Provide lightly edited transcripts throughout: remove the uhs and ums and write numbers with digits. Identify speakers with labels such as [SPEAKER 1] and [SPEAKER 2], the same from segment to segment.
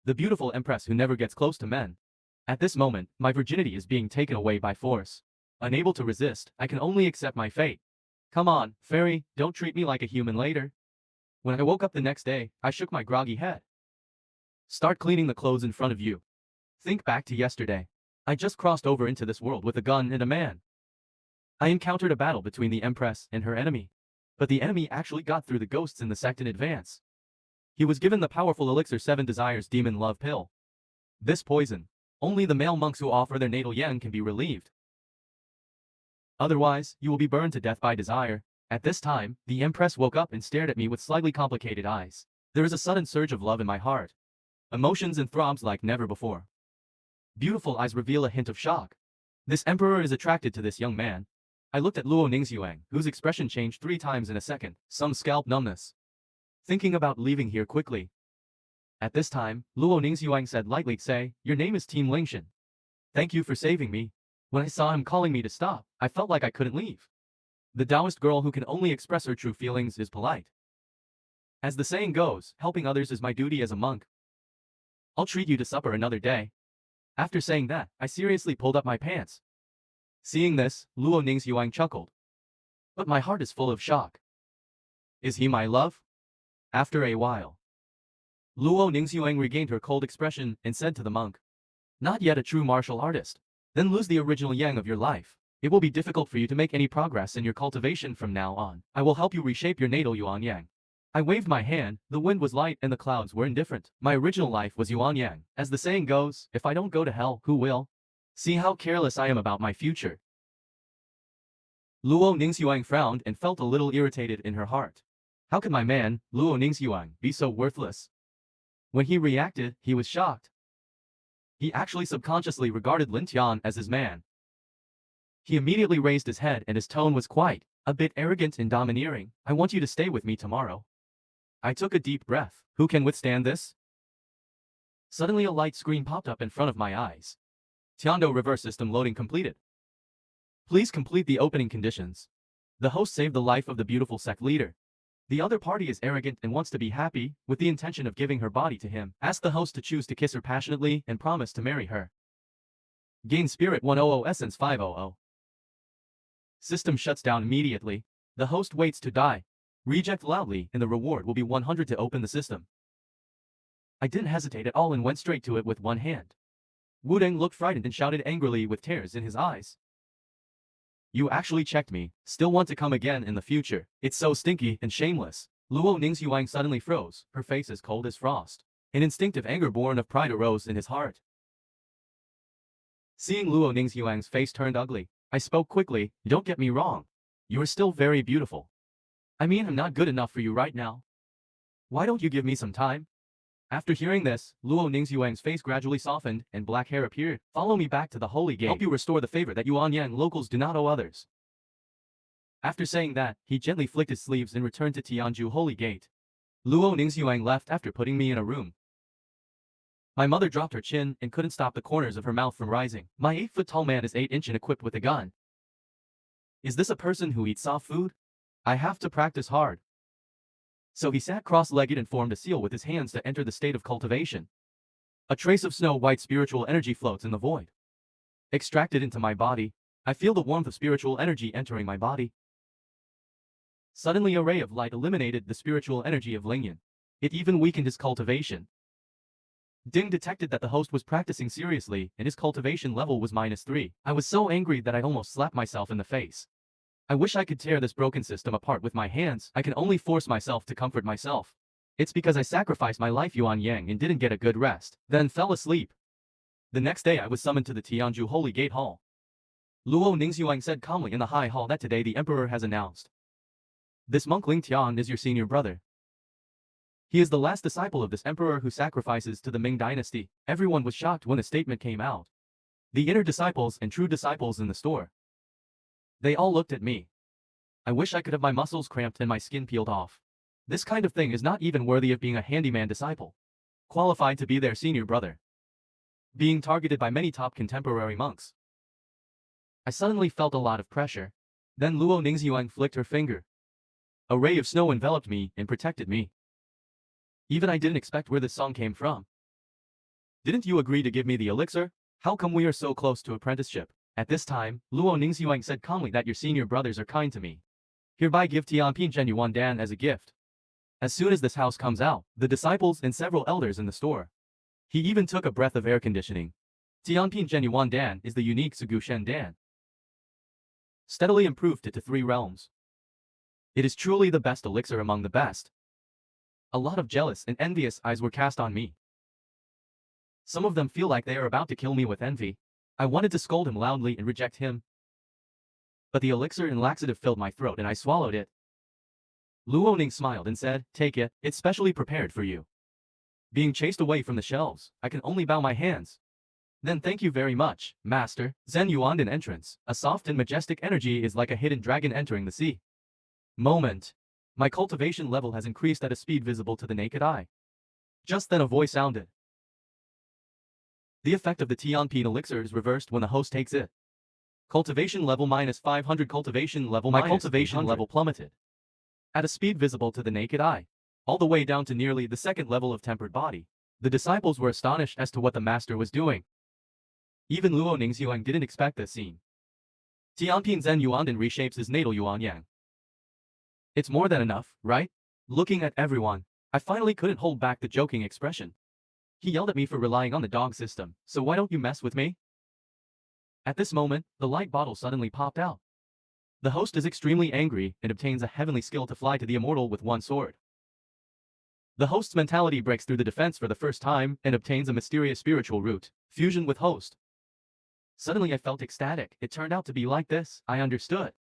[SPEAKER 1] the beautiful empress who never gets close to men. At this moment, my virginity is being taken away by force. Unable to resist, I can only accept my fate. Come on, fairy, don't treat me like a human later. When I woke up the next day, I shook my groggy head. Start cleaning the clothes in front of you. Think back to yesterday. I just crossed over into this world with a gun and a man. I encountered a battle between the empress and her enemy. But the enemy actually got through the ghosts in the sect in advance. He was given the powerful elixir 7 desires demon love pill. This poison, only the male monks who offer their natal yang can be relieved. Otherwise, you will be burned to death by desire. At this time, the empress woke up and stared at me with slightly complicated eyes. There is a sudden surge of love in my heart. Emotions and throbs like never before. Beautiful eyes reveal a hint of shock. This emperor is attracted to this young man. I looked at Luo Ningxuang, whose expression changed 3 times in a second, some scalp numbness. Thinking about leaving here quickly. At this time, Luo Ningxuang said lightly, "Say, your name is Team Lingshan. Thank you for saving me." When I saw him calling me to stop, I felt like I couldn't leave. The Taoist girl who can only express her true feelings is polite. As the saying goes, helping others is my duty as a monk. I'll treat you to supper another day. After saying that, I seriously pulled up my pants. Seeing this, Luo Ningxuang chuckled. But my heart is full of shock. Is he my love? After a while, Luo Ningxuang regained her cold expression and said to the monk, "Not yet a true martial artist. Then lose the original yang of your life. It will be difficult for you to make any progress in your cultivation from now on. I will help you reshape your natal yuan yang." I waved my hand, the wind was light and the clouds were indifferent. My original life was yuan yang. As the saying goes, if I don't go to hell, who will? See how careless I am about my future. Luo Ningxuang frowned and felt a little irritated in her heart. How could my man, Luo Ningxuang, be so worthless? When he reacted, he was shocked. He actually subconsciously regarded Lin Tian as his man. He immediately raised his head and his tone was quite a bit arrogant and domineering. "I want you to stay with me tomorrow." I took a deep breath. Who can withstand this? Suddenly a light screen popped up in front of my eyes. Tiando reverse system loading completed. Please complete the opening conditions. The host saved the life of the beautiful sect leader. The other party is arrogant and wants to be happy, with the intention of giving her body to him. Ask the host to choose to kiss her passionately and promise to marry her. Gain Spirit 100 Essence 500. System shuts down immediately. The host waits to die. Reject loudly and the reward will be 100 to open the system. I didn't hesitate at all and went straight to it with one hand. Wudeng looked frightened and shouted angrily with tears in his eyes. "You actually checked me. Still want to come again in the future. It's so stinky and shameless." Luo Ningxuang suddenly froze, her face as cold as frost. An instinctive anger born of pride arose in his heart. Seeing Luo Ningxuang's face turned ugly, I spoke quickly, "Don't get me wrong. You are still very beautiful. I mean, I'm not good enough for you right now. Why don't you give me some time?" After hearing this, Luo Ningxuang's face gradually softened and black hair appeared. "Follow me back to the holy gate. Help you restore the favor that Yuan Yang locals do not owe others." After saying that, he gently flicked his sleeves and returned to Tianju holy gate. Luo Ningxuang left after putting me in a room. My mother dropped her chin and couldn't stop the corners of her mouth from rising. My 8-foot-tall man is 8-inch and equipped with a gun. Is this a person who eats soft food? I have to practice hard. So he sat cross-legged and formed a seal with his hands to enter the state of cultivation. A trace of snow-white spiritual energy floats in the void. Extracted into my body, I feel the warmth of spiritual energy entering my body. Suddenly a ray of light eliminated the spiritual energy of Lingyan. It even weakened his cultivation. Ding detected that the host was practicing seriously and his cultivation level was -3. I was so angry that I almost slapped myself in the face. I wish I could tear this broken system apart with my hands. I can only force myself to comfort myself. It's because I sacrificed my life Yuan Yang and didn't get a good rest, then fell asleep. The next day I was summoned to the Tianju Holy Gate Hall. Luo Ningxuang said calmly in the high hall that today the emperor has announced. This monk Ling Tian is your senior brother. He is the last disciple of this emperor who sacrifices to the Ming dynasty. Everyone was shocked when the statement came out. The inner disciples and true disciples in the store. They all looked at me. I wish I could have my muscles cramped and my skin peeled off. This kind of thing is not even worthy of being a handyman disciple. Qualified to be their senior brother. Being targeted by many top contemporary monks. I suddenly felt a lot of pressure. Then Luo Ningxuang flicked her finger. A ray of snow enveloped me and protected me. Even I didn't expect where this song came from. Didn't you agree to give me the elixir? How come we are so close to apprenticeship? At this time, Luo Ningxiang said calmly that your senior brothers are kind to me. Hereby give Tianping Zhenyuan Dan as a gift. As soon as this house comes out, the disciples and several elders in the store. He even took a breath of air conditioning. Tianping Zhenyuan Dan is the unique Sugushen Dan. Steadily improved it to 3 realms. It is truly the best elixir among the best. A lot of jealous and envious eyes were cast on me. Some of them feel like they are about to kill me with envy. I wanted to scold him loudly and reject him. But the elixir and laxative filled my throat and I swallowed it. Luo Ning smiled and said, "Take it, it's specially prepared for you." Being chased away from the shelves, I can only bow my hands. Then thank you very much, Master. Zhen Yuandan entrance. A soft and majestic energy is like a hidden dragon entering the sea. Moment. My cultivation level has increased at a speed visible to the naked eye. Just then a voice sounded. The effect of the Tianping elixir is reversed when the host takes it. Cultivation level minus 500. Cultivation level minus 800. My cultivation level plummeted. At a speed visible to the naked eye. All the way down to nearly the 2nd level of tempered body. The disciples were astonished as to what the master was doing. Even Luo Ningxiang didn't expect this scene. Tianping Zhen Yuandan reshapes his natal Yuan Yang. It's more than enough, right? Looking at everyone, I finally couldn't hold back the joking expression. He yelled at me for relying on the dog system, so why don't you mess with me? At this moment, the light bottle suddenly popped out. The host is extremely angry and obtains a heavenly skill to fly to the immortal with 1 sword. The host's mentality breaks through the defense for the first time and obtains a mysterious spiritual root, fusion with host. Suddenly I felt ecstatic. It turned out to be like this. I understood.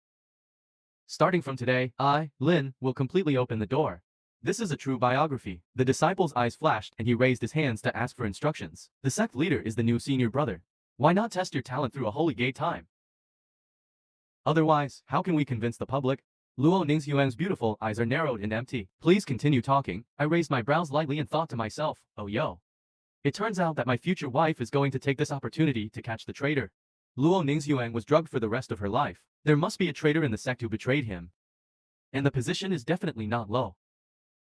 [SPEAKER 1] Starting from today, I, Lin, will completely open the door. This is a true biography. The disciple's eyes flashed and he raised his hands to ask for instructions. The sect leader is the new senior brother. Why not test your talent through a holy gate time? Otherwise, how can we convince the public? Luo Ningxiang's beautiful eyes are narrowed and empty. Please continue talking. I raised my brows lightly and thought to myself, oh yo. It turns out that my future wife is going to take this opportunity to catch the traitor. Luo Ningxiang was drugged for the rest of her life. There must be a traitor in the sect who betrayed him. And the position is definitely not low.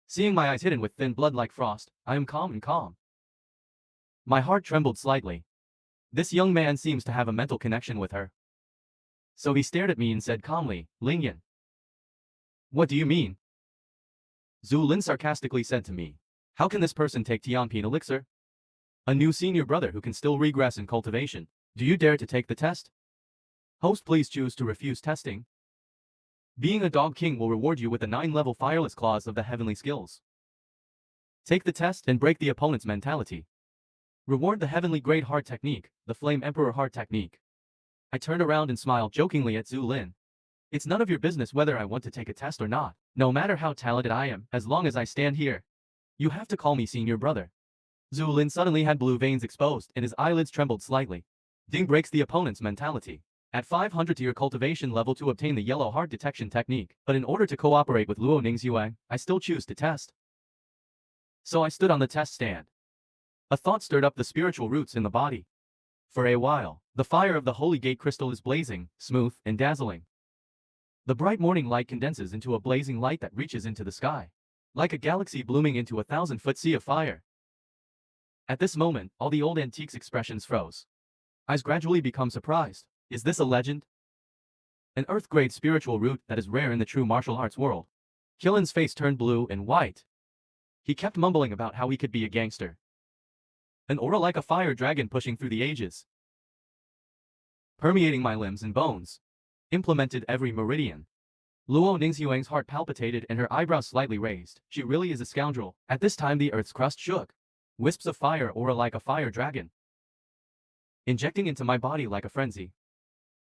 [SPEAKER 1] Seeing my eyes hidden with thin blood like frost, I am calm and calm. My heart trembled slightly. This young man seems to have a mental connection with her. So he stared at me and said calmly, Lingyan. What do you mean? Zhu Lin sarcastically said to me. How can this person take Tianping elixir? A new senior brother who can still regress in cultivation. Do you dare to take the test? Host, please choose to refuse testing. Being a dog king will reward you with the 9-level fireless claws of the heavenly skills. Take the test and break the opponent's mentality. Reward the heavenly great heart technique, the flame emperor heart technique. I turned around and smiled jokingly at Zhu Lin. It's none of your business whether I want to take a test or not, no matter how talented I am, as long as I stand here. You have to call me senior brother. Zhu Lin suddenly had blue veins exposed and his eyelids trembled slightly. Ding breaks the opponent's mentality. At 500 to your cultivation level to obtain the yellow heart detection technique, but in order to cooperate with Luo Ningxiang, I still choose to test. So I stood on the test stand. A thought stirred up the spiritual roots in the body. For a while, the fire of the holy gate crystal is blazing, smooth, and dazzling. The bright morning light condenses into a blazing light that reaches into the sky. Like a galaxy blooming into a 1,000-foot sea of fire. At this moment, all the old antiques expressions froze. Eyes gradually become surprised. Is this a legend? An earth-grade spiritual root that is rare in the true martial arts world. Killen's face turned blue and white. He kept mumbling about how he could be a gangster. An aura like a fire dragon pushing through the ages. Permeating my limbs and bones. Implemented every meridian. Luo Ningxiang's heart palpitated and her eyebrows slightly raised. She really is a scoundrel. At this time the earth's crust shook. Wisps of fire aura like a fire dragon. Injecting into my body like a frenzy.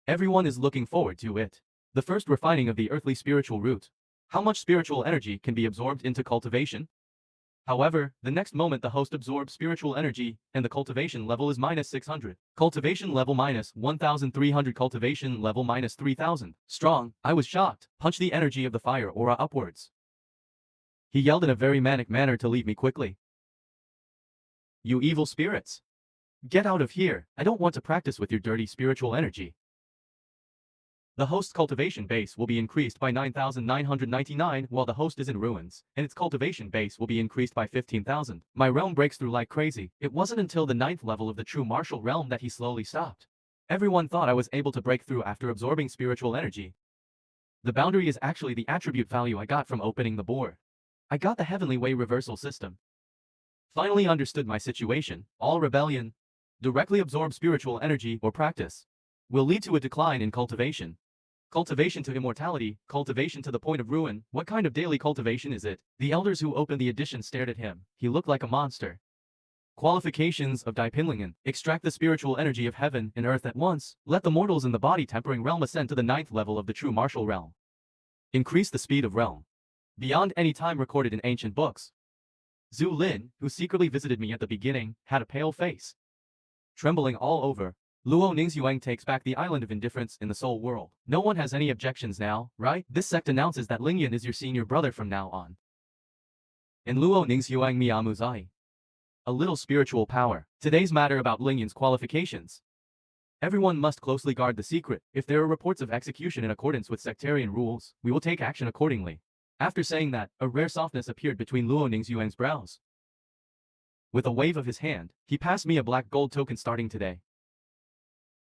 [SPEAKER 1] Everyone is looking forward to it. The first refining of the earthly spiritual root. How much spiritual energy can be absorbed into cultivation? However, the next moment the host absorbs spiritual energy, and the cultivation level is minus 600. Cultivation level minus 1,300. Cultivation level minus 3,000. Strong, I was shocked. Punch the energy of the fire aura upwards. He yelled in a very manic manner to leave me quickly. You evil spirits! Get out of here, I don't want to practice with your dirty spiritual energy. The host's cultivation base will be increased by 9,999 while the host is in ruins, and its cultivation base will be increased by 15,000. My realm breaks through like crazy. It wasn't until the 9th level of the true martial realm that he slowly stopped. Everyone thought I was able to break through after absorbing spiritual energy. The boundary is actually the attribute value I got from opening the board. I got the heavenly way reversal system. Finally understood my situation. All rebellion, directly absorb spiritual energy or practice, will lead to a decline in cultivation. Cultivation to immortality, cultivation to the point of ruin. What kind of daily cultivation is it? The elders who opened the edition stared at him. He looked like a monster. Qualifications of Dipinlingen. Extract the spiritual energy of heaven and earth at once. Let the mortals in the body tempering realm ascend to the 9th level of the true martial realm. Increase the speed of realm beyond any time recorded in ancient books. Zhu Lin, who secretly visited me at the beginning, had a pale face, trembling all over. Luo Ningxuang takes back the island of indifference in the soul world. No one has any objections now, right? This sect announces that Lingyan is your senior brother from now on. And Luo Ningxuang Miamuzai. A little spiritual power. Today's matter about Lingyan's qualifications. Everyone must closely guard the secret. If there are reports of execution in accordance with sectarian rules, we will take action accordingly. After saying that, a rare softness appeared between Luo Ningxuang's brows. With a wave of his hand, he passed me a black gold token starting today.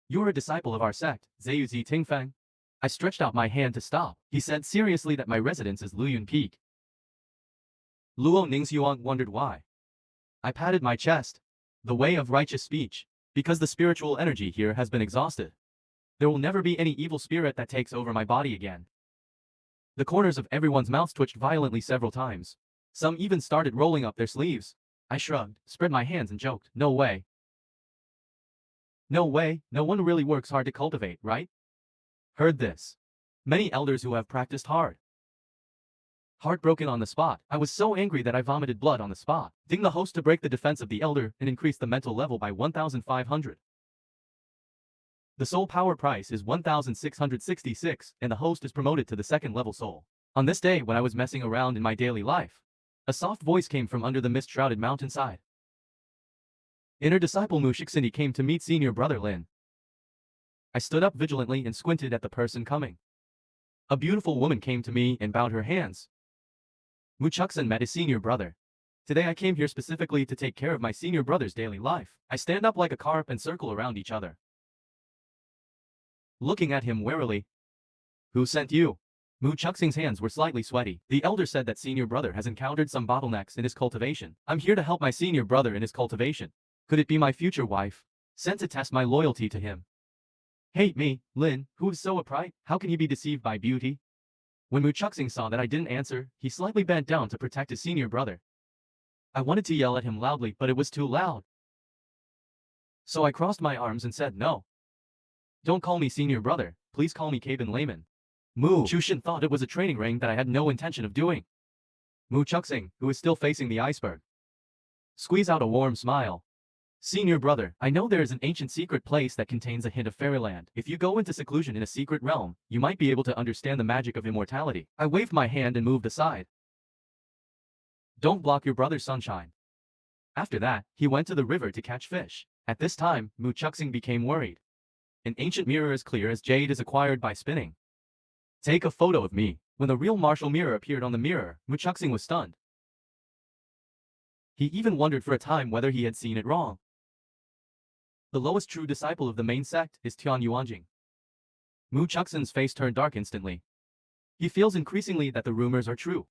[SPEAKER 1] You're a disciple of our sect, Zayuzi Tingfeng. I stretched out my hand to stop. He said seriously that my residence is Luyun Peak. Luo Ningxuang wondered why. I patted my chest. The way of righteous speech. Because the spiritual energy here has been exhausted. There will never be any evil spirit that takes over my body again. The corners of everyone's mouths twitched violently several times. Some even started rolling up their sleeves. I shrugged, spread my hands and joked, no way. No way, no one really works hard to cultivate, right? Heard this. Many elders who have practiced hard. Heartbroken on the spot, I was so angry that I vomited blood on the spot. Ding the host to break the defense of the elder and increase the mental level by 1,500. The soul power price is 1,666, and the host is promoted to the 2nd level soul. On this day when I was messing around in my daily life, a soft voice came from under the mist-shrouded mountainside. Inner disciple Mu Shixini came to meet senior brother Lin. I stood up vigilantly and squinted at the person coming. A beautiful woman came to me and bowed her hands. Mu Chuxin met his senior brother. Today I came here specifically to take care of my senior brother's daily life. I stand up like a carp and circle around each other, looking at him warily. Who sent you? Mu Chuxing's hands were slightly sweaty. The elder said that senior brother has encountered some bottlenecks in his cultivation. I'm here to help my senior brother in his cultivation. Could it be my future wife? Sent to test my loyalty to him. Hate me, Lin, who is so upright? How can he be deceived by beauty? When Mu Chuxing saw that I didn't answer, he slightly bent down to protect his senior brother. I wanted to yell at him loudly, but it was too loud. So I crossed my arms and said no. Don't call me senior brother, please call me Cabin Layman. Mu Chushin thought it was a training ring that I had no intention of doing. Mu Chuxing, who is still facing the iceberg, squeezed out a warm smile. Senior brother, I know there is an ancient secret place that contains a hint of fairyland. If you go into seclusion in a secret realm, you might be able to understand the magic of immortality. I waved my hand and moved aside. Don't block your brother's sunshine. After that, he went to the river to catch fish. At this time, Mu Chuxing became worried. An ancient mirror as clear as jade is acquired by spinning. Take a photo of me. When the real martial mirror appeared on the mirror, Mu Chuxing was stunned. He even wondered for a time whether he had seen it wrong. The lowest true disciple of the main sect is Tian Yuanjing. Mu Chuxin's face turned dark instantly. He feels increasingly that the rumors are true.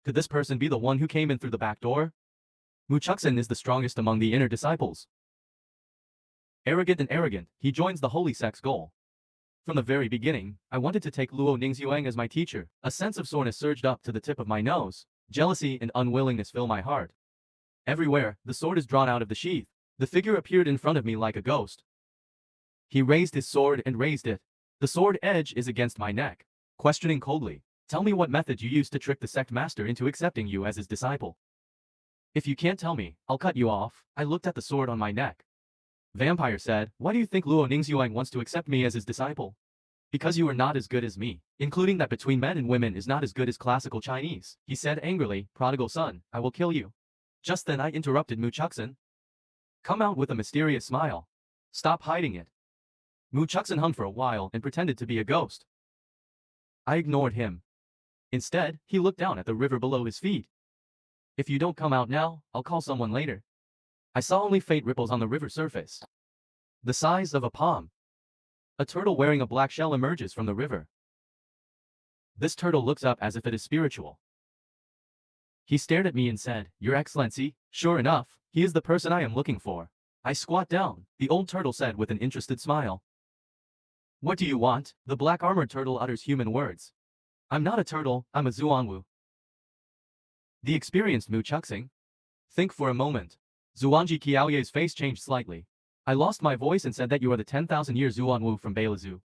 [SPEAKER 1] Could this person be the one who came in through the back door? Mu Chuxin is the strongest among the inner disciples. Arrogant and arrogant, he joins the holy sect's goal. From the very beginning, I wanted to take Luo Ningxuang as my teacher. A sense of soreness surged up to the tip of my nose. Jealousy and unwillingness fill my heart. Everywhere, the sword is drawn out of the sheath. The figure appeared in front of me like a ghost. He raised his sword and raised it. The sword edge is against my neck. Questioning coldly, tell me what method you used to trick the sect master into accepting you as his disciple. If you can't tell me, I'll cut you off. I looked at the sword on my neck. Vampire said, why do you think Luo Ningxuang wants to accept me as his disciple? Because you are not as good as me. Including that between men and women is not as good as classical Chinese. He said angrily, prodigal son, I will kill you. Just then I interrupted Mu Chuxin. Come out with a mysterious smile. Stop hiding it. Mu Chuxin hung for a while and pretended to be a ghost. I ignored him. Instead, he looked down at the river below his feet. If you don't come out now, I'll call someone later. I saw only faint ripples on the river surface. The size of a palm. A turtle wearing a black shell emerges from the river. This turtle looks up as if it is spiritual. He stared at me and said, "Your Excellency." Sure enough, he is the person I am looking for. I squat down, the old turtle said with an interested smile. What do you want? The black armored turtle utters human words. I'm not a turtle, I'm a Zuanwu. The experienced Mu Chuxing. Think for a moment. Zuanji Qiaoye's face changed slightly. I lost my voice and said that you are the 10,000-year Zuanwu from Beilazu.